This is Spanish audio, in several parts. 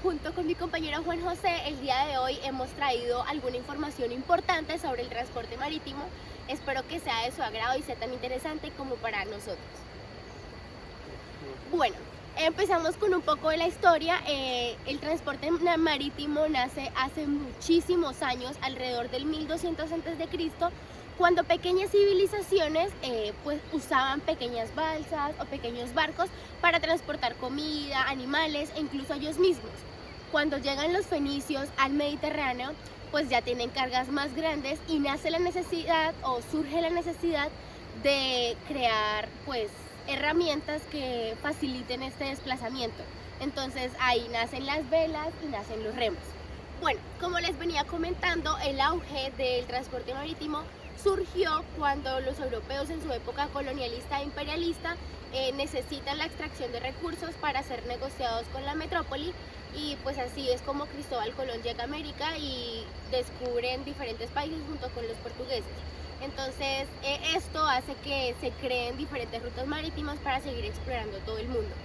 junto con mi compañero Juan José, el día de hoy hemos traído alguna información importante sobre el transporte marítimo. Espero que sea de su agrado y sea tan interesante como para nosotros. Bueno, empezamos con un poco de la historia. El transporte marítimo nace hace muchísimos años, alrededor del 1200 a.C., cuando pequeñas civilizaciones pues usaban pequeñas balsas o pequeños barcos para transportar comida, animales e incluso ellos mismos. Cuando llegan los fenicios al Mediterráneo, pues ya tienen cargas más grandes y nace la necesidad o surge la necesidad de crear pues herramientas que faciliten este desplazamiento. Entonces ahí nacen las velas y nacen los remos. Bueno, como les venía comentando, el auge del transporte marítimo surgió cuando los europeos en su época colonialista e imperialista necesitan la extracción de recursos para ser negociados con la metrópoli, y pues así es como Cristóbal Colón llega a América y descubre en diferentes países junto con los portugueses. Entonces esto hace que se creen diferentes rutas marítimas para seguir explorando todo el mundo.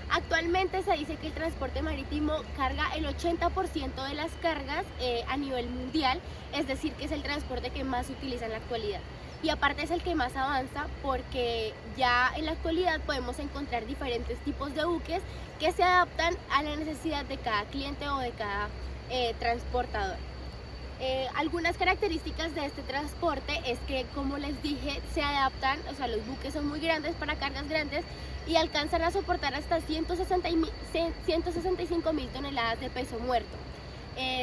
Actualmente se dice que el transporte marítimo carga el 80% de las cargas a nivel mundial, es decir, que es el transporte que más se utiliza en la actualidad. Y aparte es el que más avanza porque ya en la actualidad podemos encontrar diferentes tipos de buques que se adaptan a la necesidad de cada cliente o de cada transportador. Algunas características de este transporte es que, como les dije, se adaptan, o sea, los buques son muy grandes para cargas grandes y alcanzan a soportar hasta 165.000 toneladas de peso muerto.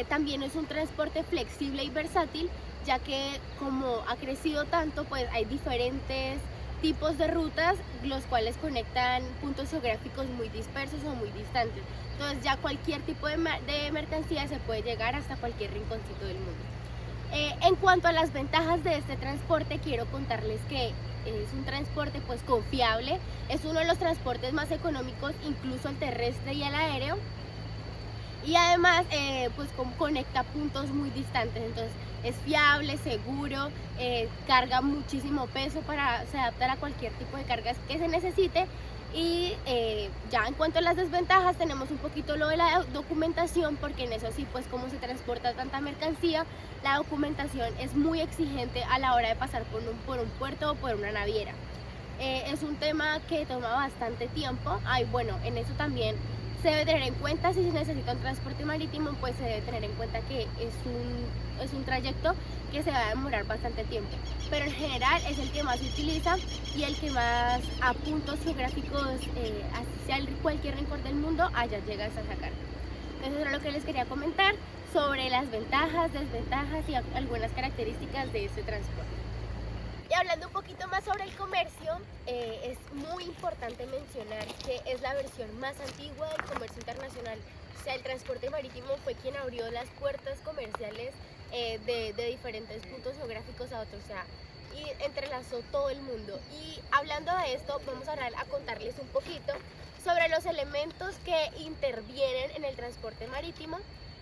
También es un transporte flexible y versátil, ya que como ha crecido tanto, pues hay diferentes tipos de rutas, los cuales conectan puntos geográficos muy dispersos o muy distantes. Entonces ya cualquier tipo de mercancía se puede llegar hasta cualquier rinconcito del mundo. En cuanto a las ventajas de este transporte, quiero contarles que es un transporte pues confiable, es uno de los transportes más económicos, incluso al terrestre y al aéreo, y además pues conecta puntos muy distantes. Entonces es fiable, seguro, carga muchísimo peso para se adaptar a cualquier tipo de cargas que se necesite. Y ya en cuanto a las desventajas, tenemos un poquito lo de la documentación, porque en eso sí, pues como se transporta tanta mercancía, la documentación es muy exigente a la hora de pasar por un puerto o por una naviera. Es un tema que toma bastante tiempo. Bueno, en eso también se debe tener en cuenta, si se necesita un transporte marítimo, pues se debe tener en cuenta que es un trayecto que se va a demorar bastante tiempo, pero en general es el que más se utiliza y el que más a puntos geográficos, hacia cualquier rincón del mundo, allá llega hasta sacar. Eso era lo que les quería comentar sobre las ventajas, desventajas y algunas características de este transporte. Y hablando un poquito más sobre el comercio, es muy importante mencionar que es la versión más antigua del comercio internacional. O sea, el transporte marítimo fue quien abrió las puertas comerciales de diferentes puntos geográficos a otros, o sea, y entrelazó todo el mundo. Y hablando de esto, vamos a contarles un poquito sobre los elementos que intervienen en el transporte marítimo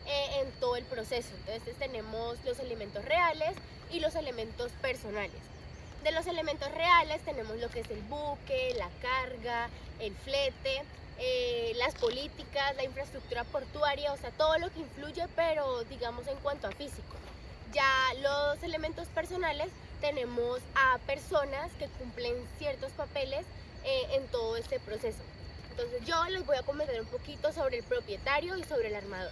en todo el proceso. Entonces tenemos los elementos reales y los elementos personales. De los elementos reales tenemos lo que es el buque, la carga, el flete, las políticas, la infraestructura portuaria, o sea, todo lo que influye, pero digamos en cuanto a físico. Ya los elementos personales, tenemos a personas que cumplen ciertos papeles en todo este proceso. Entonces yo les voy a comentar un poquito sobre el propietario y sobre el armador.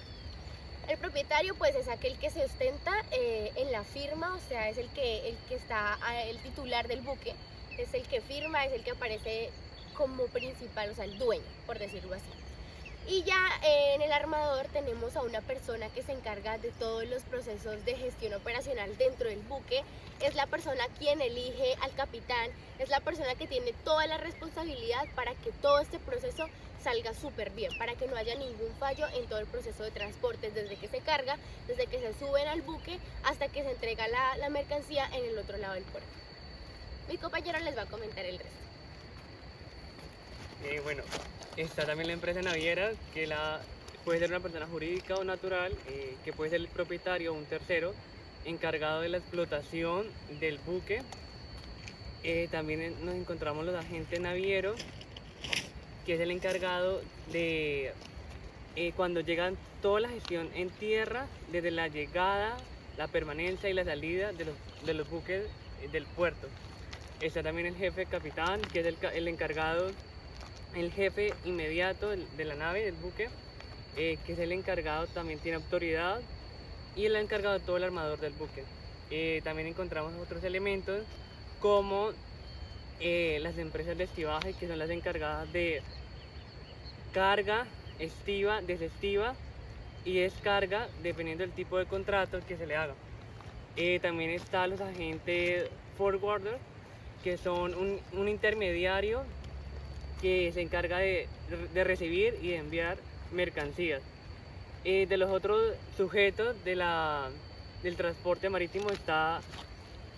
El propietario pues es aquel que se ostenta en la firma, o sea, es el que está, el titular del buque, es el que firma, es el que aparece como principal, o sea, el dueño, por decirlo así. Y ya en el armador tenemos a una persona que se encarga de todos los procesos de gestión operacional dentro del buque. Es la persona quien elige al capitán, es la persona que tiene toda la responsabilidad para que todo este proceso salga súper bien, para que no haya ningún fallo en todo el proceso de transporte, desde que se carga, desde que se suben al buque hasta que se entrega la mercancía en el otro lado del puerto. Mi compañero les va a comentar el resto. Bueno, está también la empresa naviera, que puede ser una persona jurídica o natural, que puede ser el propietario o un tercero encargado de la explotación del buque. También nos encontramos los agentes navieros, que es el encargado de cuando llegan toda la gestión en tierra, desde la llegada, la permanencia y la salida de los buques del puerto. Está también el jefe capitán, que es el encargado, el jefe inmediato de la nave, del buque, que es el encargado, también tiene autoridad, y el encargado de todo el armador del buque. También encontramos otros elementos como las empresas de estibaje, que son las encargadas de carga, estiva, desestiva y descarga, dependiendo del tipo de contrato que se le haga. También están los agentes forwarder, que son un intermediario que se encarga de recibir y de enviar mercancías. De los otros sujetos del transporte marítimo está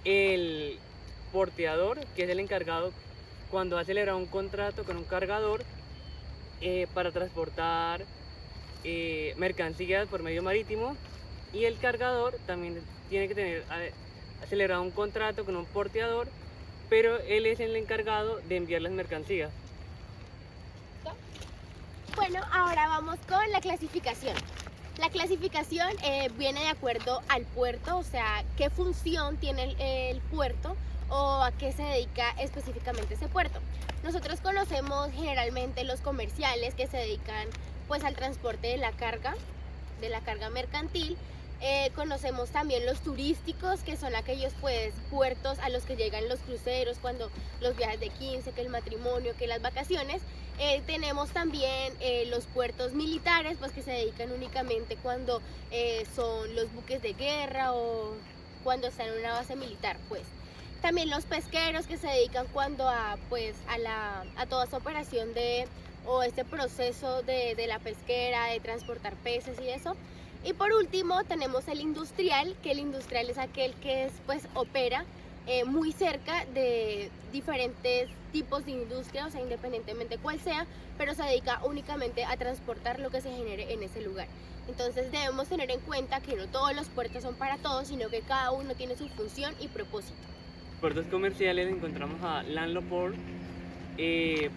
el porteador, que es el encargado cuando ha celebrado un contrato con un cargador para transportar mercancías por medio marítimo, y el cargador también tiene que tener celebrado un contrato con un porteador, pero él es el encargado de enviar las mercancías. Bueno, ahora vamos con la clasificación. La clasificación viene de acuerdo al puerto, o sea, qué función tiene el puerto o a qué se dedica específicamente ese puerto. Nosotros conocemos generalmente los comerciales, que se dedican pues al transporte de la carga mercantil. Conocemos también los turísticos, que son aquellos pues puertos a los que llegan los cruceros, cuando los viajes de 15, que el matrimonio, que las vacaciones. Tenemos también los puertos militares, pues que se dedican únicamente cuando son los buques de guerra o cuando están en una base militar, pues. También los pesqueros, que se dedican cuando a toda esa operación o este proceso de la pesquera, de transportar peces y eso. Y por último tenemos el industrial, que el industrial es aquel que pues opera muy cerca de diferentes tipos de industria, o sea, independientemente cuál sea, pero se dedica únicamente a transportar lo que se genere en ese lugar. Entonces debemos tener en cuenta que no todos los puertos son para todos, sino que cada uno tiene su función y propósito. Puertos comerciales encontramos a Landlord Port, que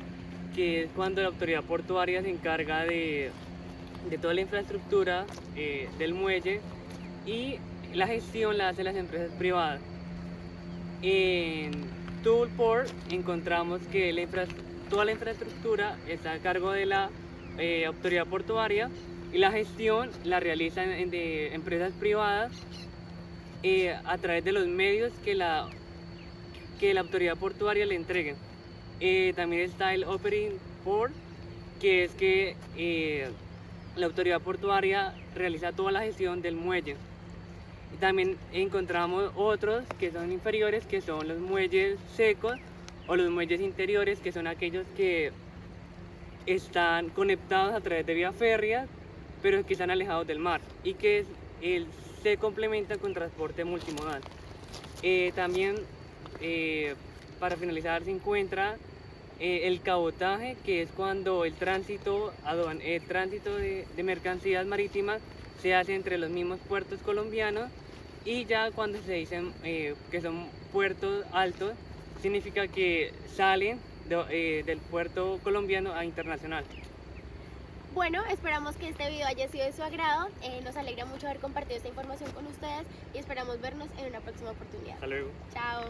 es cuando la autoridad portuaria se encarga de toda la infraestructura del muelle, y la gestión la hacen las empresas privadas. En Tool Port encontramos que toda la infraestructura está a cargo de la autoridad portuaria, y la gestión la realizan de empresas privadas a través de los medios que la autoridad portuaria le entregue. También está el Operating Port, que es que la autoridad portuaria realiza toda la gestión del muelle. Y también encontramos otros que son inferiores, que son los muelles secos o los muelles interiores, que son aquellos que están conectados a través de vías férreas, pero que están alejados del mar y que se complementan con transporte multimodal. También, para finalizar, se encuentra el cabotaje, que es cuando el tránsito de mercancías marítimas se hace entre los mismos puertos colombianos, y ya cuando se dicen que son puertos altos, significa que salen del puerto colombiano a internacional. Bueno, esperamos que este video haya sido de su agrado. Nos alegra mucho haber compartido esta información con ustedes y esperamos vernos en una próxima oportunidad. Hasta luego. Chao.